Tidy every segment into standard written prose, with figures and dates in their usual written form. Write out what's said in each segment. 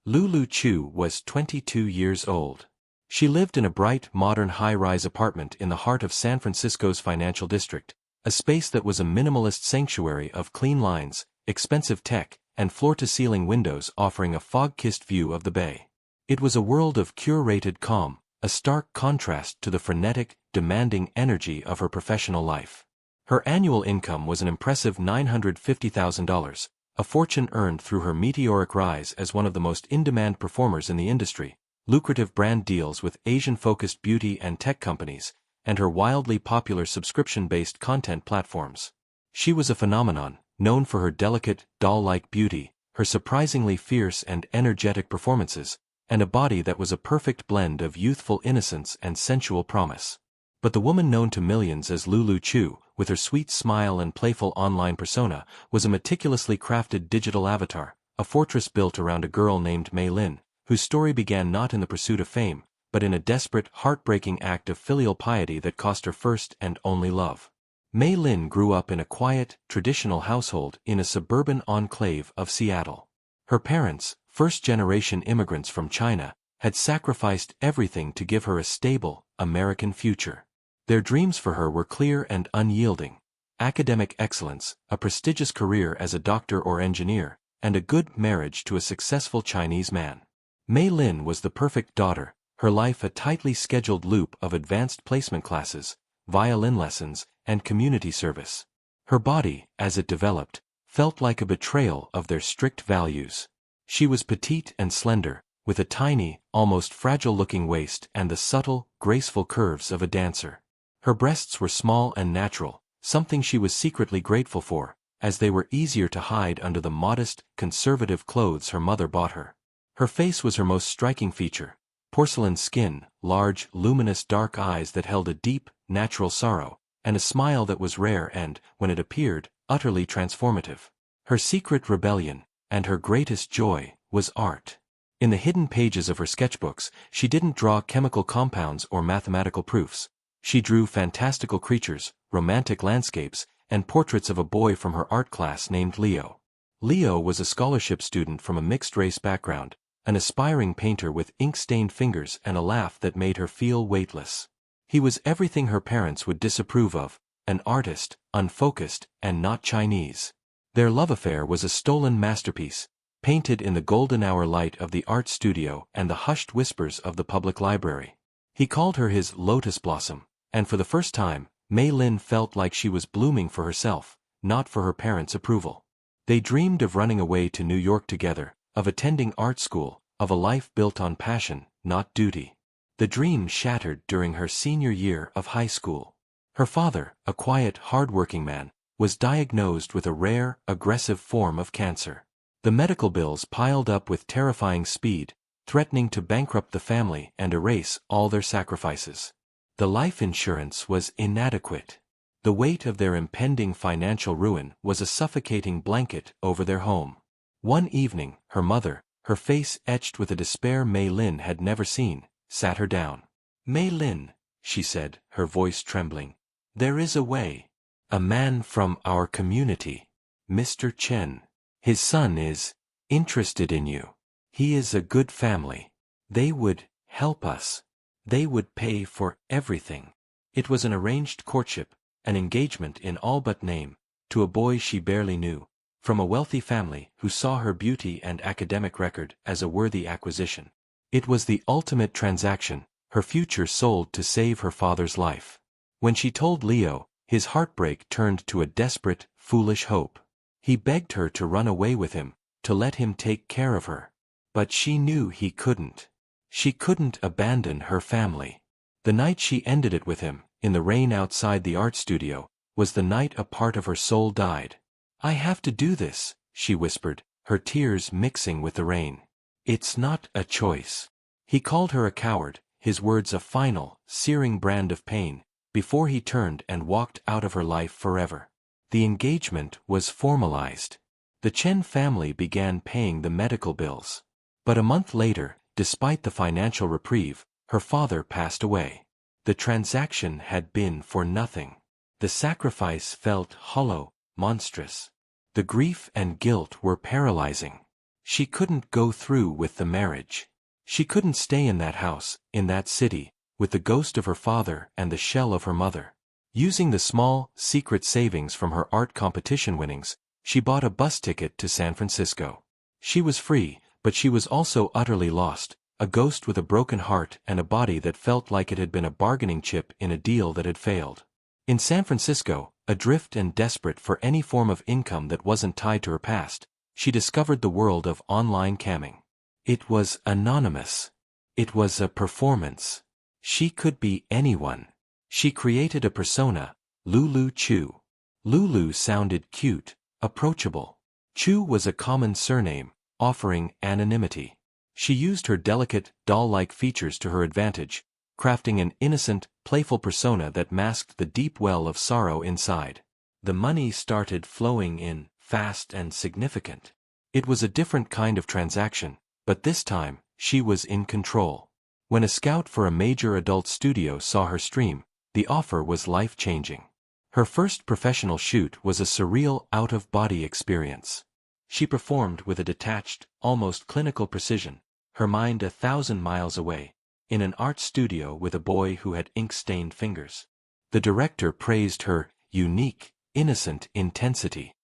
Lulu Chu was 22 years old. She lived in a bright, modern high-rise apartment in the heart of San Francisco's financial district, a space that was a minimalist sanctuary of clean lines, expensive tech, and floor-to-ceiling windows offering a fog-kissed view of the bay. It was a world of curated calm, a stark contrast to the frenetic, demanding energy of her professional life. Her annual income was an impressive $950,000, a fortune earned through her meteoric rise as one of the most in-demand performers in the industry, lucrative brand deals with Asian-focused beauty and tech companies, and her wildly popular subscription-based content platforms. She was a phenomenon, known for her delicate, doll-like beauty, her surprisingly fierce and energetic performances, and a body that was a perfect blend of youthful innocence and sensual promise. But the woman known to millions as Lulu Chu, with her sweet smile and playful online persona, was a meticulously crafted digital avatar, a fortress built around a girl named Mei Lin, whose story began not in the pursuit of fame, but in a desperate, heartbreaking act of filial piety that cost her first and only love. Mei Lin grew up in a quiet, traditional household in a suburban enclave of Seattle. Her parents, first-generation immigrants from China, had sacrificed everything to give her a stable, American future. Their dreams for her were clear and unyielding: academic excellence, a prestigious career as a doctor or engineer, and a good marriage to a successful Chinese man. Mei Lin was the perfect daughter, her life a tightly scheduled loop of advanced placement classes, violin lessons, and community service. Her body, as it developed, felt like a betrayal of their strict values. She was petite and slender, with a tiny, almost fragile-looking waist and the subtle, graceful curves of a dancer. Her breasts were small and natural, something she was secretly grateful for, as they were easier to hide under the modest, conservative clothes her mother bought her. Her face was her most striking feature: porcelain skin, large, luminous dark eyes that held a deep, natural sorrow, and a smile that was rare and, when it appeared, utterly transformative. Her secret rebellion, and her greatest joy, was art. In the hidden pages of her sketchbooks, she didn't draw chemical compounds or mathematical proofs. She drew fantastical creatures, romantic landscapes, and portraits of a boy from her art class named Leo. Leo was a scholarship student from a mixed-race background, an aspiring painter with ink-stained fingers and a laugh that made her feel weightless. He was everything her parents would disapprove of: an artist, unfocused, and not Chinese. Their love affair was a stolen masterpiece, painted in the golden hour light of the art studio and the hushed whispers of the public library. He called her his lotus blossom, and for the first time, Mei Lin felt like she was blooming for herself, not for her parents' approval. They dreamed of running away to New York together, of attending art school, of a life built on passion, not duty. The dream shattered during her senior year of high school. Her father, a quiet, hard-working man, was diagnosed with a rare, aggressive form of cancer. The medical bills piled up with terrifying speed, threatening to bankrupt the family and erase all their sacrifices. The life insurance was inadequate. The weight of their impending financial ruin was a suffocating blanket over their home. One evening, her mother, her face etched with a despair Mei Lin had never seen, sat her down. "Mei Lin," she said, her voice trembling, "there is a way. A man from our community, Mr. Chen. His son is interested in you. He is a good family. They would help us. They would pay for everything." It was an arranged courtship, an engagement in all but name, to a boy she barely knew, from a wealthy family who saw her beauty and academic record as a worthy acquisition. It was the ultimate transaction, her future sold to save her father's life. When she told Leo, his heartbreak turned to a desperate, foolish hope. He begged her to run away with him, to let him take care of her. But she knew he couldn't. She couldn't abandon her family. The night she ended it with him, in the rain outside the art studio, was the night a part of her soul died. "I have to do this," she whispered, her tears mixing with the rain. "It's not a choice." He called her a coward, his words a final, searing brand of pain, before he turned and walked out of her life forever. The engagement was formalized. The Chen family began paying the medical bills. But a month later, despite the financial reprieve, her father passed away. The transaction had been for nothing. The sacrifice felt hollow, monstrous. The grief and guilt were paralyzing. She couldn't go through with the marriage. She couldn't stay in that house, in that city, with the ghost of her father and the shell of her mother. Using the small, secret savings from her art competition winnings, she bought a bus ticket to San Francisco. She was free, but she was also utterly lost, a ghost with a broken heart and a body that felt like it had been a bargaining chip in a deal that had failed. In San Francisco, adrift and desperate for any form of income that wasn't tied to her past, she discovered the world of online camming. It was anonymous. It was a performance. She could be anyone. She created a persona, Lulu Chu. Lulu sounded cute, approachable. Chu was a common surname, offering anonymity. She used her delicate, doll-like features to her advantage, crafting an innocent, playful persona that masked the deep well of sorrow inside. The money started flowing in, fast and significant. It was a different kind of transaction, but this time, she was in control. When a scout for a major adult studio saw her stream, the offer was life-changing. Her first professional shoot was a surreal, out-of-body experience. She performed with a detached, almost clinical precision, her mind 1,000 miles away, in an art studio with a boy who had ink-stained fingers. The director praised her unique, innocent intensity.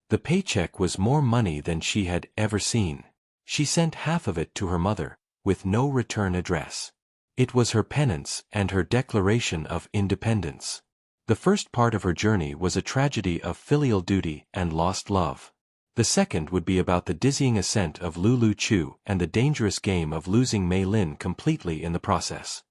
The paycheck was more money than she had ever seen. She sent half of it to her mother, with no return address. It was her penance and her declaration of independence. The first part of her journey was a tragedy of filial duty and lost love. The second would be about the dizzying ascent of Lulu Chu and the dangerous game of losing Mei Lin completely in the process.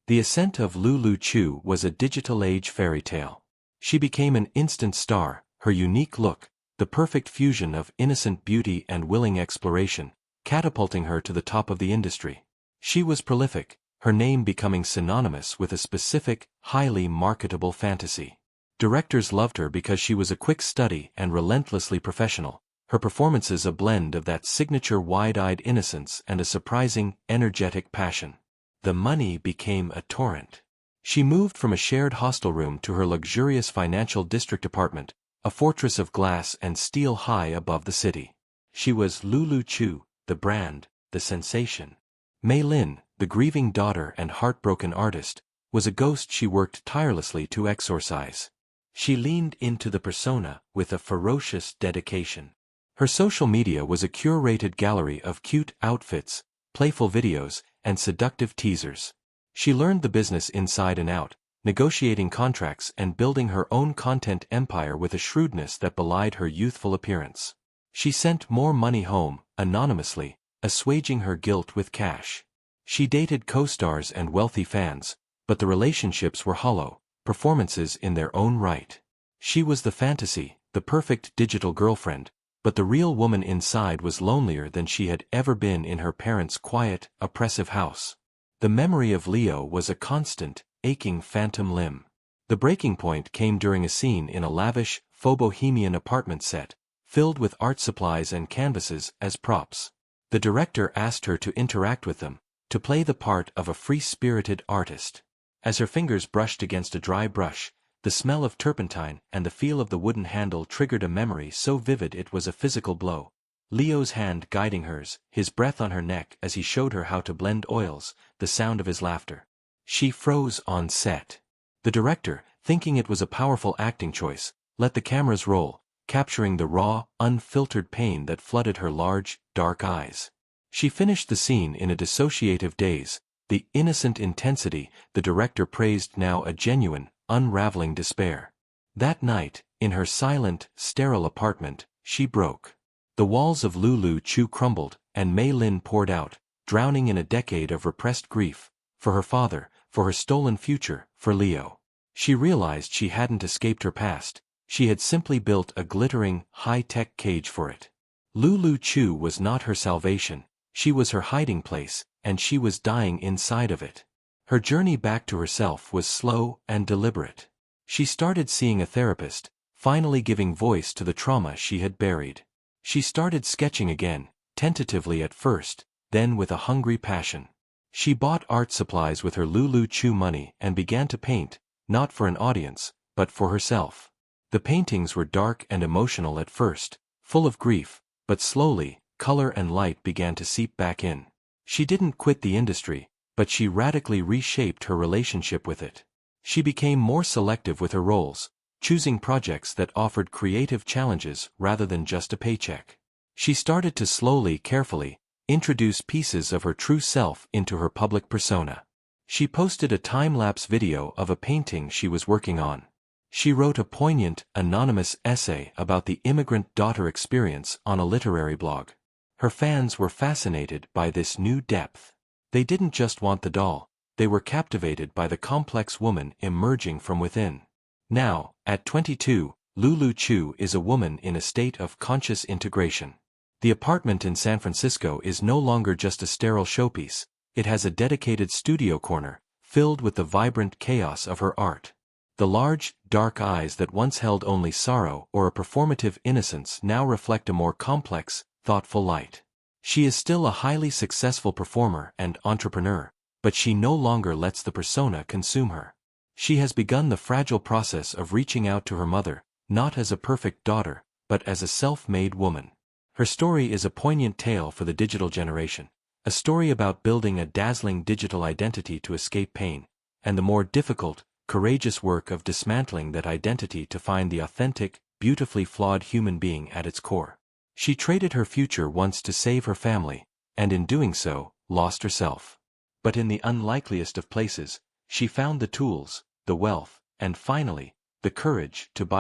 The ascent of Lulu Chu was a digital age fairy tale. She became an instant star, her unique look, the perfect fusion of innocent beauty and willing exploration, catapulting her to the top of the industry. She was prolific, her name becoming synonymous with a specific, highly marketable fantasy. Directors loved her because she was a quick study and relentlessly professional, her performances a blend of that signature wide-eyed innocence and a surprising, energetic passion. The money became a torrent. She moved from a shared hostel room to her luxurious financial district apartment, a fortress of glass and steel high above the city. She was Lulu Chu, the brand, the sensation. Mei Lin, the grieving daughter and heartbroken artist, was a ghost she worked tirelessly to exorcise. She leaned into the persona with a ferocious dedication. Her social media was a curated gallery of cute outfits, playful videos, and seductive teasers. She learned the business inside and out, negotiating contracts and building her own content empire with a shrewdness that belied her youthful appearance. She sent more money home, anonymously, assuaging her guilt with cash. She dated co-stars and wealthy fans, but the relationships were hollow, performances in their own right. She was the fantasy, the perfect digital girlfriend, but the real woman inside was lonelier than she had ever been in her parents' quiet, oppressive house. The memory of Leo was a constant, aching phantom limb. The breaking point came during a scene in a lavish, faux-bohemian apartment set, filled with art supplies and canvases as props. The director asked her to interact with them, to play the part of a free-spirited artist. As her fingers brushed against a dry brush, the smell of turpentine and the feel of the wooden handle triggered a memory so vivid it was a physical blow. Leo's hand guiding hers, his breath on her neck as he showed her how to blend oils, the sound of his laughter. She froze on set. The director, thinking it was a powerful acting choice, let the cameras roll, capturing the raw, unfiltered pain that flooded her large, dark eyes. She finished the scene in a dissociative daze, the innocent intensity the director praised now a genuine, unraveling despair. That night, in her silent, sterile apartment, she broke. The walls of Lulu Chu crumbled, and Mei Lin poured out, drowning in a decade of repressed grief, for her father, for her stolen future, for Leo. She realized she hadn't escaped her past, she had simply built a glittering, high-tech cage for it. Lulu Chu was not her salvation, she was her hiding place, and she was dying inside of it. Her journey back to herself was slow and deliberate. She started seeing a therapist, finally giving voice to the trauma she had buried. She started sketching again, tentatively at first, then with a hungry passion. She bought art supplies with her Lulu Chu money and began to paint, not for an audience, but for herself. The paintings were dark and emotional at first, full of grief, but slowly, color and light began to seep back in. She didn't quit the industry, but she radically reshaped her relationship with it. She became more selective with her roles, choosing projects that offered creative challenges rather than just a paycheck. She started to slowly, carefully, introduce pieces of her true self into her public persona. She posted a time-lapse video of a painting she was working on. She wrote a poignant, anonymous essay about the immigrant daughter experience on a literary blog. Her fans were fascinated by this new depth. They didn't just want the doll, they were captivated by the complex woman emerging from within. Now, at 22, Lulu Chu is a woman in a state of conscious integration. The apartment in San Francisco is no longer just a sterile showpiece, it has a dedicated studio corner, filled with the vibrant chaos of her art. The large, dark eyes that once held only sorrow or a performative innocence now reflect a more complex, thoughtful light. She is still a highly successful performer and entrepreneur, but she no longer lets the persona consume her. She has begun the fragile process of reaching out to her mother, not as a perfect daughter, but as a self-made woman. Her story is a poignant tale for the digital generation, a story about building a dazzling digital identity to escape pain, and the more difficult, courageous work of dismantling that identity to find the authentic, beautifully flawed human being at its core. She traded her future once to save her family, and in doing so, lost herself. But in the unlikeliest of places, she found the tools, the wealth, and finally, the courage to buy